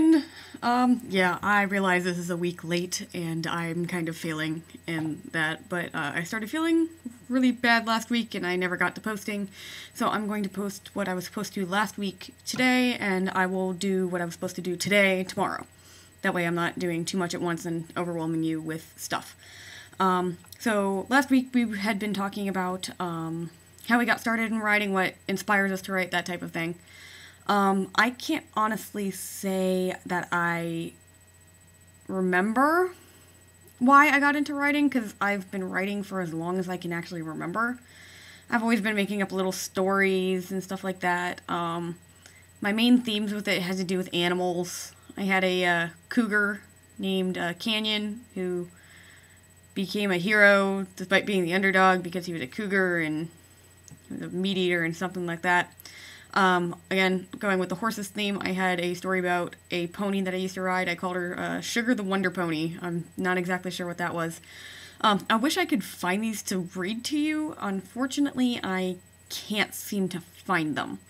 everyone! Yeah, I realize this is a week late, and I'm kind of failing in that, but I started feeling really bad last week, and I never got to posting, so I'm going to post what I was supposed to do last week today, and I will do what I was supposed to do today tomorrow. That way I'm not doing too much at once and overwhelming you with stuff. So last week we had been talking about how we got started in writing, what inspires us to write, that type of thing. I can't honestly say that I remember why I got into writing, because I've been writing for as long as I can actually remember. I've always been making up little stories and stuff like that. My main themes with it has to do with animals. I had a cougar named Canyon, who became a hero despite being the underdog because he was a cougar and he was a meat eater and something like that. Again, going with the horses theme, I had a story about a pony that I used to ride. I called her Sugar the Wonder Pony. I'm not exactly sure what that was. I wish I could find these to read to you. Unfortunately, I can't seem to find them.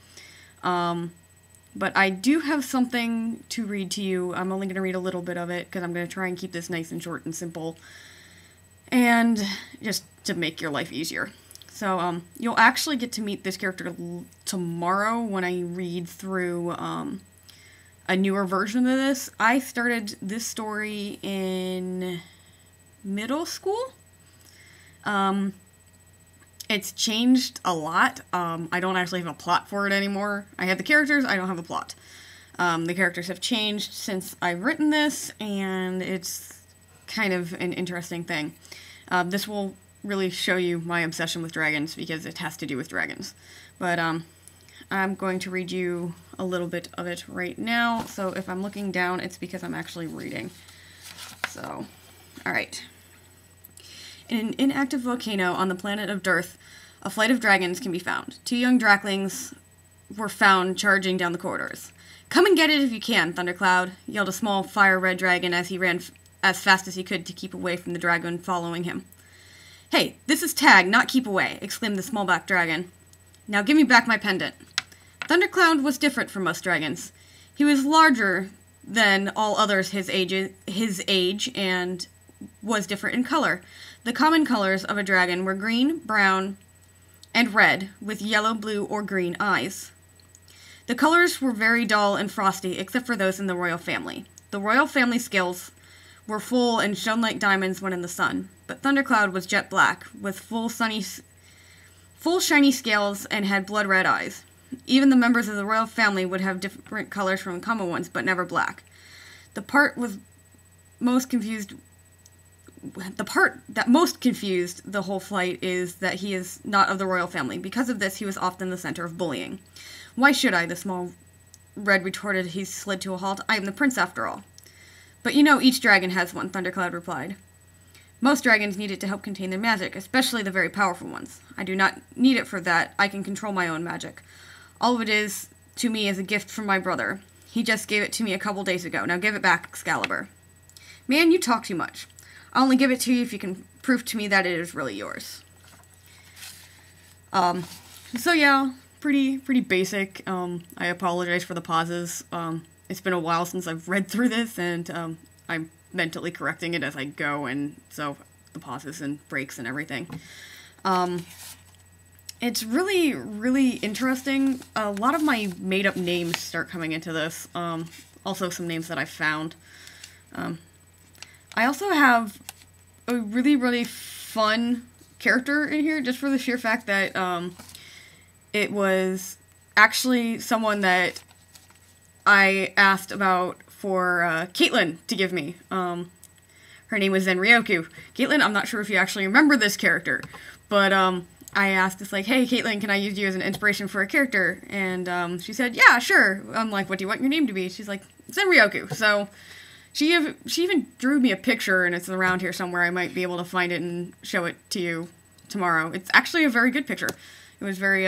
But I do have something to read to you. I'm only going to read a little bit of it because I'm going to try and keep this nice and short and simple. And just to make your life easier. So, you'll actually get to meet this character tomorrow when I read through, a newer version of this. I started this story in middle school. It's changed a lot. I don't actually have a plot for it anymore. I have the characters, I don't have a plot. The characters have changed since I've written this, and it's kind of an interesting thing. This will really show you my obsession with dragons, because it has to do with dragons. But, I'm going to read you a little bit of it right now. So if I'm looking down, it's because I'm actually reading. So, alright. In an inactive volcano on the planet of Dearth, a flight of dragons can be found. 2 young draklings were found charging down the corridors. "Come and get it if you can, Thundercloud," yelled a small fire-red dragon as he ran as fast as he could to keep away from the dragon following him. "Hey, this is Tag, not keep away," exclaimed the small black dragon. "Now give me back my pendant." Thundercloud was different from most dragons. He was larger than all others his age, and was different in color. The common colors of a dragon were green, brown, and red, with yellow, blue, or green eyes. The colors were very dull and frosty, except for those in the royal family. The royal family scales were full and shone like diamonds when in the sun, but Thundercloud was jet black, with full shiny scales and had blood-red eyes. Even the members of the royal family would have different colors from common ones, but never black. The part that most confused the whole flight is that he is not of the royal family. Because of this, he was often the center of bullying. "Why should I?" the small red retorted. He slid to a halt. "I am the prince, after all." "But you know each dragon has one," Thundercloud replied. "Most dragons need it to help contain their magic, especially the very powerful ones. I do not need it for that. I can control my own magic. All of it is, to me, is a gift from my brother. He just gave it to me a couple days ago. Now give it back, Excalibur." "Man, you talk too much. I'll only give it to you if you can prove to me that it is really yours." So yeah, pretty basic. I apologize for the pauses. It's been a while since I've read through this, and, I'm mentally correcting it as I go, and so the pauses and breaks and everything. It's really, really interesting. A lot of my made-up names start coming into this. Also some names that I found. I also have a really, really fun character in here, just for the sheer fact that, it was actually someone that I asked about for, Caitlin to give me. Her name was Zenryoku. Caitlin, I'm not sure if you actually remember this character, but, I asked, it's like, "Hey, Caitlin, can I use you as an inspiration for a character?" And, she said, "Yeah, sure." I'm like, "What do you want your name to be?" She's like, "Zenryoku." So, she even drew me a picture, and it's around here somewhere. I might be able to find it and show it to you tomorrow. It's actually a very good picture. It was very,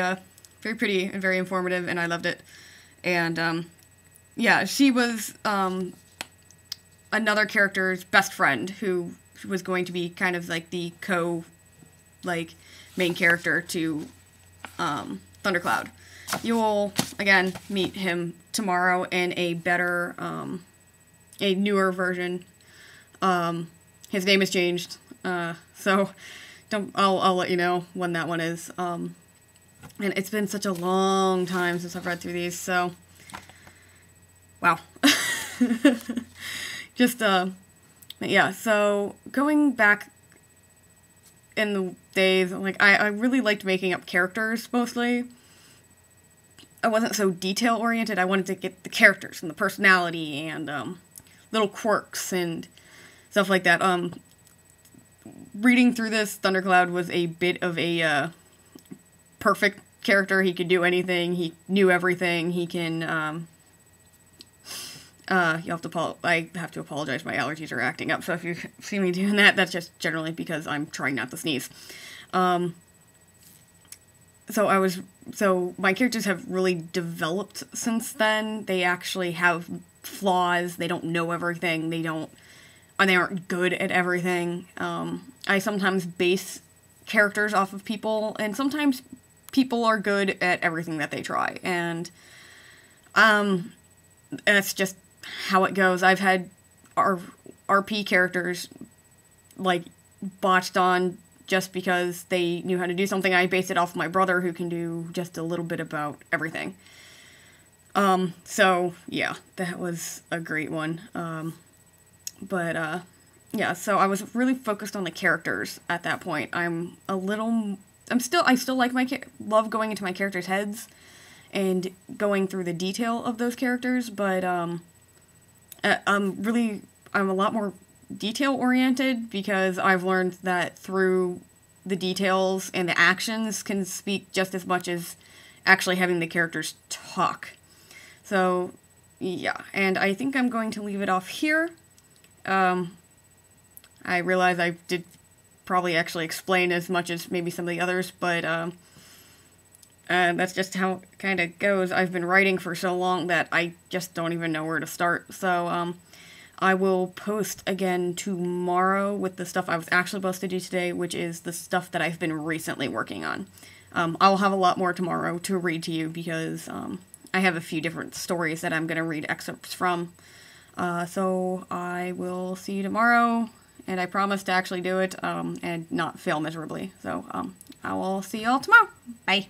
very pretty and very informative, and I loved it. And, yeah, she was, another character's best friend, who was going to be kind of like the main character to, Thundercloud. You will, again, meet him tomorrow in a better, a newer version. His name has changed, so I'll let you know when that one is. And it's been such a long time since I've read through these, so wow. Just yeah. So going back in the days, like I really liked making up characters mostly. I wasn't so detail oriented. I wanted to get the characters and the personality and little quirks and stuff like that. Reading through this, Thundercloud was a bit of a perfect character. He could do anything. He knew everything. He can. I have to apologize. My allergies are acting up. So if you see me doing that, that's just generally because I'm trying not to sneeze. So my characters have really developed since then. They actually have flaws. They don't know everything. They aren't good at everything. I sometimes base characters off of people, and sometimes people are good at everything that they try, and that's just how it goes. I've had RP characters, like, botched on just because they knew how to do something. I base it off my brother, who can do just a little bit about everything. So, yeah, that was a great one. Yeah, so I was really focused on the characters at that point. I still like love going into my characters' heads and going through the detail of those characters, but, I'm a lot more detail-oriented because I've learned that through the details and the actions can speak just as much as actually having the characters talk. So, yeah, and I think I'm going to leave it off here. I realize I did probably actually explain as much as maybe some of the others, but that's just how it kind of goes. I've been writing for so long that I just don't even know where to start. So, I will post again tomorrow with the stuff I was actually supposed to do today, which is the stuff that I've been recently working on. I will have a lot more tomorrow to read to you because I have a few different stories that I'm going to read excerpts from. So I will see you tomorrow, and I promise to actually do it and not fail miserably. So I will see you all tomorrow. Bye.